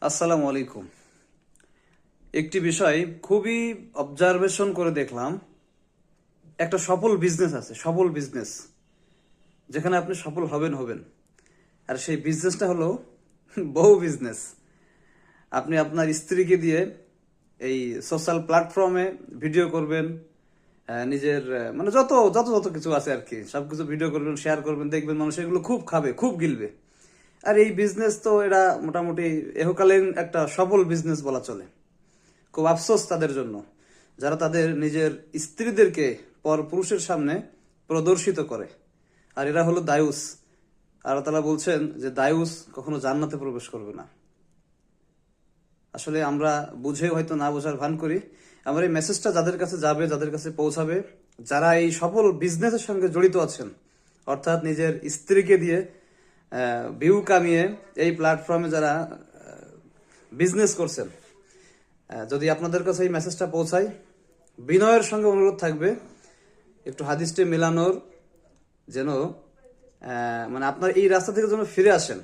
আসসালামু আলাইকুম। একটি বিষয় খুবই অবজারভেশন করে দেখলাম, একটা সফল বিজনেস আছে, সফল বিজনেস যেখানে আপনি সফল হবেন হবেন। আর সেই বিজনেসটা হলো বউ বিজনেস। আপনি আপনার স্ত্রীকে দিয়ে এই সোশ্যাল প্ল্যাটফর্মে ভিডিও করবেন, নিজের মানে যত যত যত কিছু আছে আর কি, সবকিছু ভিডিও করবেন, শেয়ার করবেন, দেখবেন মানুষ এগুলো খুব খাবে, খুব গিলবে। আর এই বিজনেস তো এরা মোটামুটি এহকালীন একটা সফল বিজনেস বলা চলে। খুব আফসোস তাদের জন্য যারা তাদের নিজের স্ত্রীদেরকে পর পুরুষের সামনে প্রদর্শিত করে। আর এরা হলো দায়ুস। আল্লাহ তাআলা বলছেন যে দায়ুস কখনো জান্নাতে প্রবেশ করবে না। আসলে আমরা বুঝে হয়তো না বোঝার ভান করি। আমার এই মেসেজটা যাদের কাছে যাবে, যাদের কাছে পৌঁছাবে, যারা এই সফল বিজনেসের সঙ্গে জড়িত আছেন, অর্থাৎ নিজের স্ত্রীকে দিয়ে ভিউ কামিয়ে এই প্ল্যাটফর্মে যারা বিজনেস করছেন, যদি আপনাদের কাছে এই মেসেজটা পৌঁছায়, বিনয়ের সঙ্গে অনুরোধ থাকবে একটু হাদিসটি মেলানোর, যেন মানে আপনার এই রাস্তা থেকে যেন ফিরে আসেন।